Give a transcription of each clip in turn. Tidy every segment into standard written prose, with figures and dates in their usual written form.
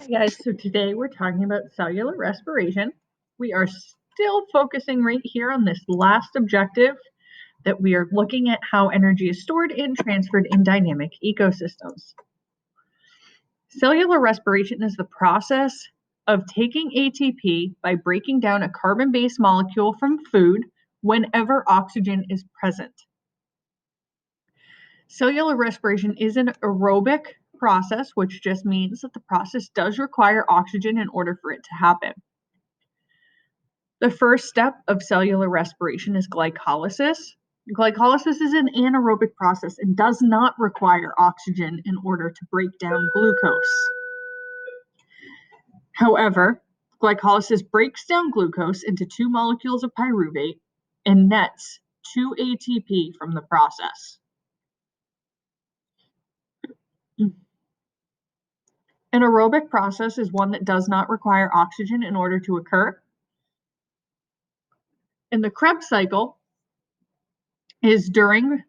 Hi guys, so today we're talking about cellular respiration. We are still focusing right here on this last objective that we are looking at how energy is stored and transferred in dynamic ecosystems. Cellular respiration is the process of taking ATP by breaking down a carbon-based molecule from food whenever oxygen is present. Cellular respiration is an aerobic process, which just means that the process does require oxygen in order for it to happen. The first step of cellular respiration is glycolysis. Glycolysis is an anaerobic process and does not require oxygen in order to break down glucose. However, glycolysis breaks down glucose into two molecules of pyruvate and nets 2 ATP from the process. An aerobic process is one that does not require oxygen in order to occur. And the Krebs cycle is during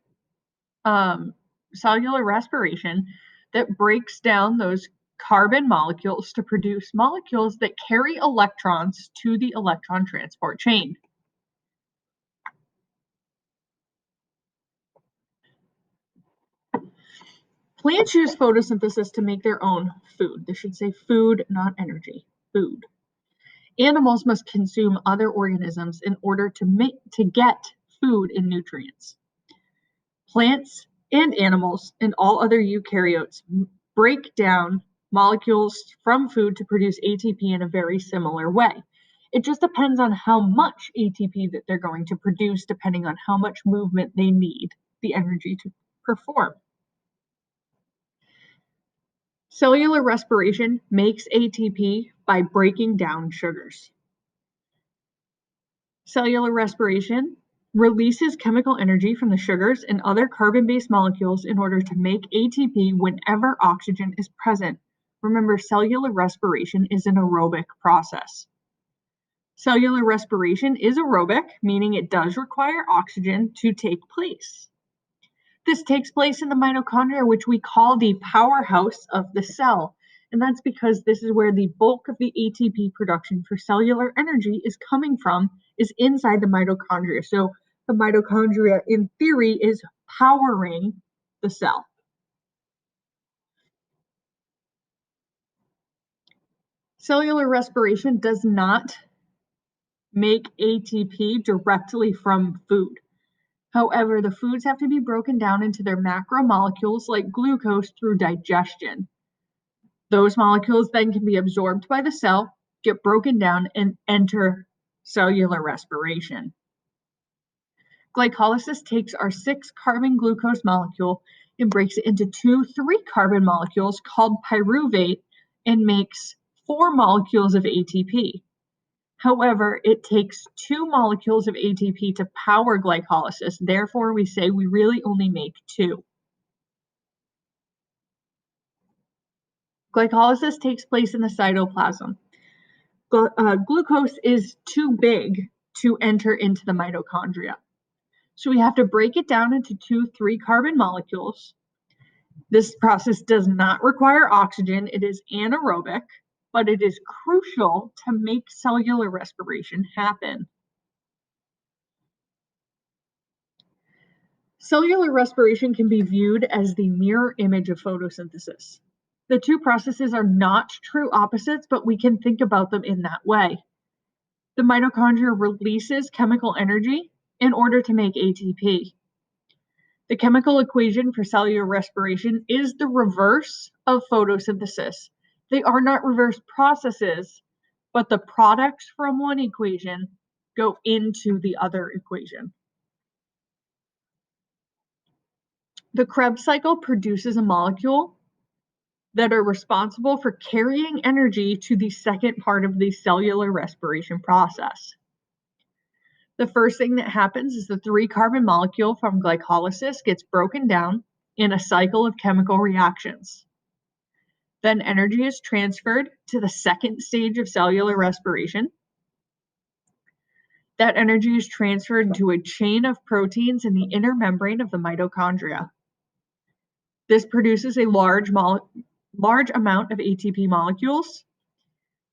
cellular respiration that breaks down those carbon molecules to produce molecules that carry electrons to the electron transport chain. Plants use photosynthesis to make their own food. This should say food, not energy. Food. Animals must consume other organisms in order to get food and nutrients. Plants and animals and all other eukaryotes break down molecules from food to produce ATP in a very similar way. It just depends on how much ATP that they're going to produce, depending on how much movement they need the energy to perform. Cellular respiration makes ATP by breaking down sugars. Cellular respiration releases chemical energy from the sugars and other carbon-based molecules in order to make ATP whenever oxygen is present. Remember, cellular respiration is an aerobic process. Cellular respiration is aerobic, meaning it does require oxygen to take place. This takes place in the mitochondria, which we call the powerhouse of the cell. And that's because this is where the bulk of the ATP production for cellular energy is coming from, is inside the mitochondria. So the mitochondria, in theory, is powering the cell. Cellular respiration does not make ATP directly from food. However, the foods have to be broken down into their macromolecules like glucose through digestion. Those molecules then can be absorbed by the cell, get broken down, and enter cellular respiration. Glycolysis takes our 6-carbon glucose molecule and breaks it into 2 3-carbon molecules called pyruvate and makes 4 molecules of ATP. However, it takes 2 molecules of ATP to power glycolysis. Therefore, we say we really only make 2. Glycolysis takes place in the cytoplasm. Glucose is too big to enter into the mitochondria. So we have to break it down into 2 3-carbon molecules. This process does not require oxygen. It is anaerobic, but it is crucial to make cellular respiration happen. Cellular respiration can be viewed as the mirror image of photosynthesis. The two processes are not true opposites, but we can think about them in that way. The mitochondria releases chemical energy in order to make ATP. The chemical equation for cellular respiration is the reverse of photosynthesis. They are not reverse processes, but the products from one equation go into the other equation. The Krebs cycle produces a molecule that are responsible for carrying energy to the second part of the cellular respiration process. The first thing that happens is the 3-carbon molecule from glycolysis gets broken down in a cycle of chemical reactions. Then energy is transferred to the second stage of cellular respiration. That energy is transferred to a chain of proteins in the inner membrane of the mitochondria. This produces a large large amount of ATP molecules.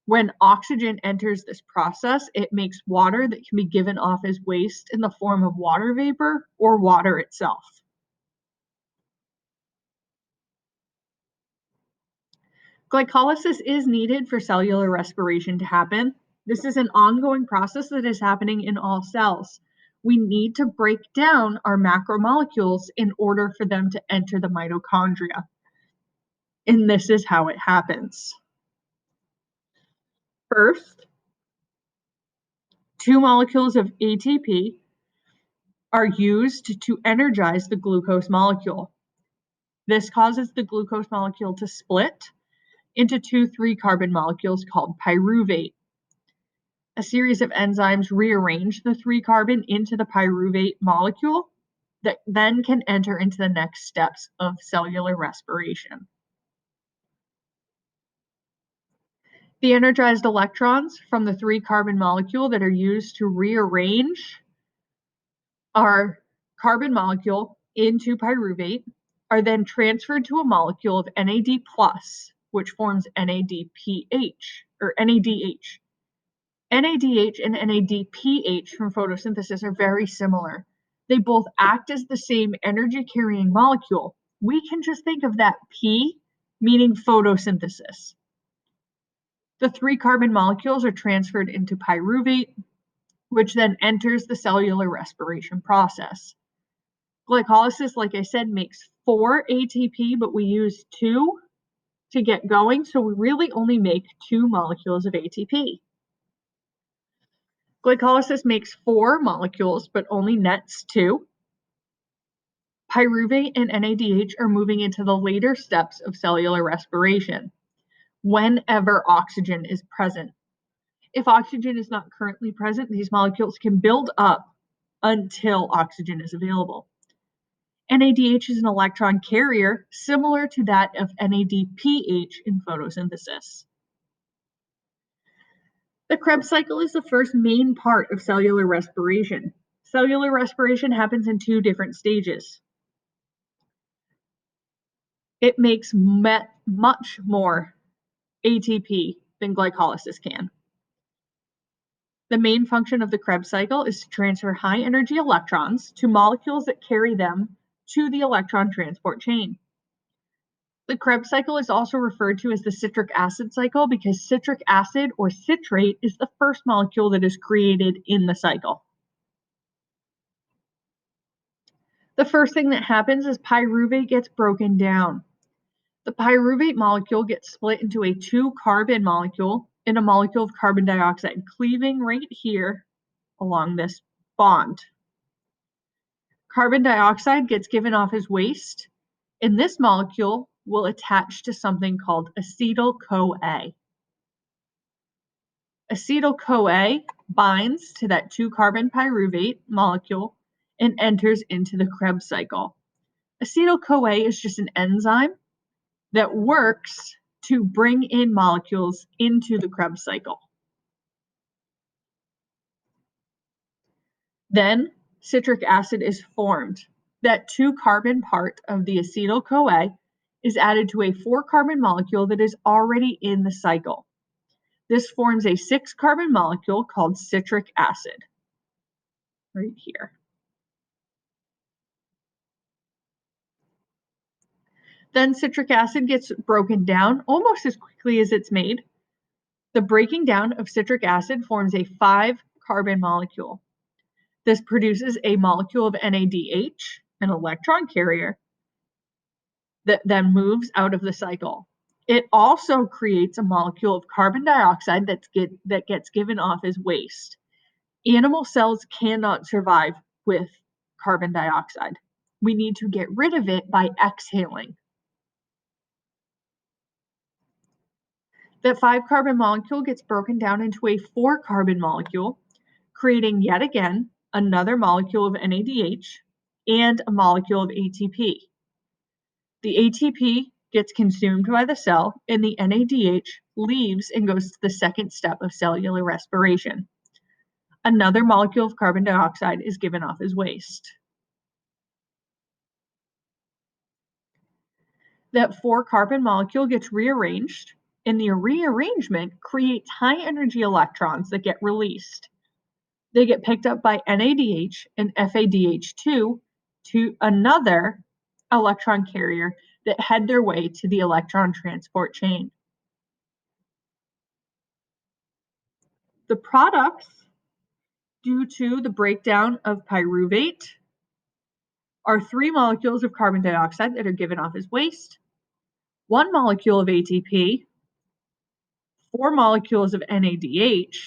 When oxygen enters this process, it makes water that can be given off as waste in the form of water vapor or water itself. Glycolysis is needed for cellular respiration to happen. This is an ongoing process that is happening in all cells. We need to break down our macromolecules in order for them to enter the mitochondria. And this is how it happens. First, 2 molecules of ATP are used to energize the glucose molecule. This causes the glucose molecule to split into 2 3-carbon molecules called pyruvate. A series of enzymes rearrange the 3-carbon into the pyruvate molecule that then can enter into the next steps of cellular respiration. The energized electrons from the 3-carbon molecule that are used to rearrange our carbon molecule into pyruvate are then transferred to a molecule of NAD+, which forms NADPH, or NADH. NADH and NADPH from photosynthesis are very similar. They both act as the same energy-carrying molecule. We can just think of that P meaning photosynthesis. The 3-carbon molecules are transferred into pyruvate, which then enters the cellular respiration process. Glycolysis, like I said, makes 4 ATP, but we use 2 to get going, so we really only make 2 molecules of ATP. Glycolysis makes 4 molecules, but only nets 2. Pyruvate and NADH are moving into the later steps of cellular respiration, whenever oxygen is present. If oxygen is not currently present, these molecules can build up until oxygen is available. NADH is an electron carrier similar to that of NADPH in photosynthesis. The Krebs cycle is the first main part of cellular respiration. Cellular respiration happens in 2 different stages. It makes much more ATP than glycolysis can. The main function of the Krebs cycle is to transfer high energy electrons to molecules that carry them to the electron transport chain. The Krebs cycle is also referred to as the citric acid cycle because citric acid or citrate is the first molecule that is created in the cycle. The first thing that happens is pyruvate gets broken down. The pyruvate molecule gets split into a 2-carbon molecule and a molecule of carbon dioxide, cleaving right here along this bond. Carbon dioxide gets given off as waste, and this molecule will attach to something called acetyl-CoA. Acetyl-CoA binds to that 2-carbon pyruvate molecule and enters into the Krebs cycle. Acetyl-CoA is just an enzyme that works to bring in molecules into the Krebs cycle. Then citric acid is formed. That 2-carbon part of the acetyl-CoA is added to a 4-carbon molecule that is already in the cycle. This forms a 6-carbon molecule called citric acid, right here. Then citric acid gets broken down almost as quickly as it's made. The breaking down of citric acid forms a 5-carbon molecule. This produces a molecule of NADH, an electron carrier, that then moves out of the cycle. It also creates a molecule of carbon dioxide that gets given off as waste. Animal cells cannot survive with carbon dioxide. We need to get rid of it by exhaling. That 5-carbon molecule gets broken down into a 4-carbon molecule, creating yet again another molecule of NADH and a molecule of ATP. The ATP gets consumed by the cell, and the NADH leaves and goes to the second step of cellular respiration. Another molecule of carbon dioxide is given off as waste. That 4-carbon molecule gets rearranged, and the rearrangement creates high-energy electrons that get released. They get picked up by NADH and FADH2 to another electron carrier that head their way to the electron transport chain. The products, due to the breakdown of pyruvate, are 3 molecules of carbon dioxide that are given off as waste, 1 molecule of ATP, 4 molecules of NADH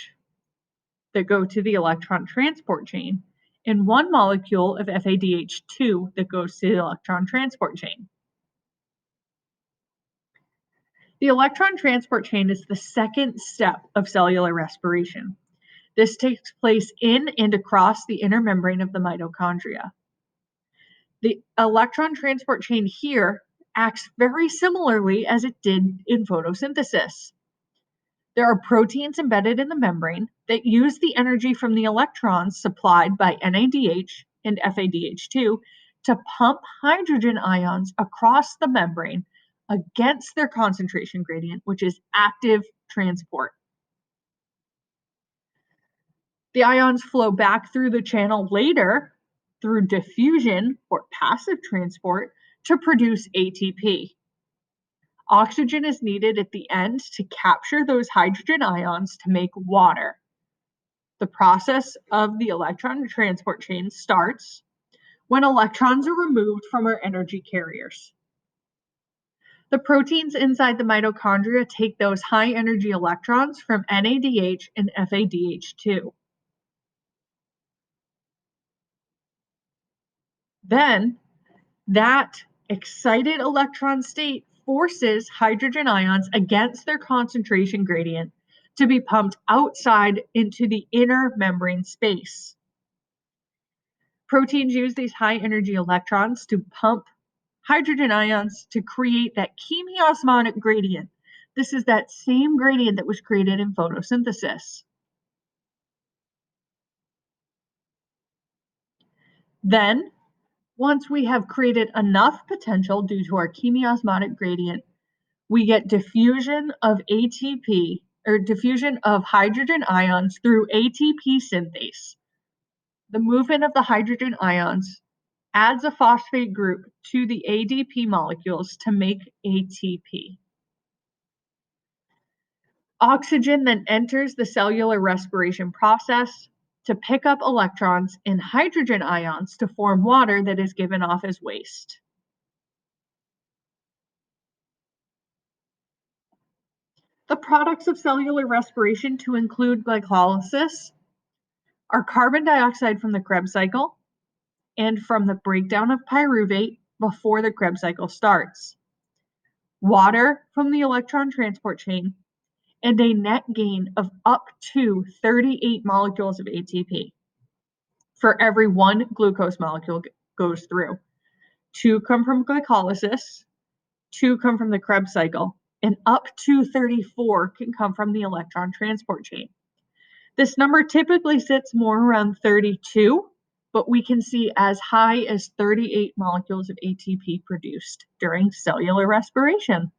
that go to the electron transport chain, and 1 molecule of FADH2 that goes to the electron transport chain. The electron transport chain is the second step of cellular respiration. This takes place in and across the inner membrane of the mitochondria. The electron transport chain here acts very similarly as it did in photosynthesis. There are proteins embedded in the membrane that use the energy from the electrons supplied by NADH and FADH2 to pump hydrogen ions across the membrane against their concentration gradient, which is active transport. The ions flow back through the channel later through diffusion or passive transport to produce ATP. Oxygen is needed at the end to capture those hydrogen ions to make water. The process of the electron transport chain starts when electrons are removed from our energy carriers. The proteins inside the mitochondria take those high energy electrons from NADH and FADH2. Then that excited electron state forces hydrogen ions against their concentration gradient to be pumped outside into the inner membrane space. Proteins use these high energy electrons to pump hydrogen ions to create that chemiosmotic gradient. This is that same gradient that was created in photosynthesis. Then, once we have created enough potential due to our chemiosmotic gradient, we get diffusion of ATP, or diffusion of hydrogen ions through ATP synthase. The movement of the hydrogen ions adds a phosphate group to the ADP molecules to make ATP. Oxygen then enters the cellular respiration process to pick up electrons and hydrogen ions to form water that is given off as waste. The products of cellular respiration, to include glycolysis, are carbon dioxide from the Krebs cycle and from the breakdown of pyruvate before the Krebs cycle starts, water from the electron transport chain, and a net gain of up to 38 molecules of ATP for every 1 glucose molecule goes through. 2 come from glycolysis, 2 come from the Krebs cycle, and up to 34 can come from the electron transport chain. This number typically sits more around 32, but we can see as high as 38 molecules of ATP produced during cellular respiration.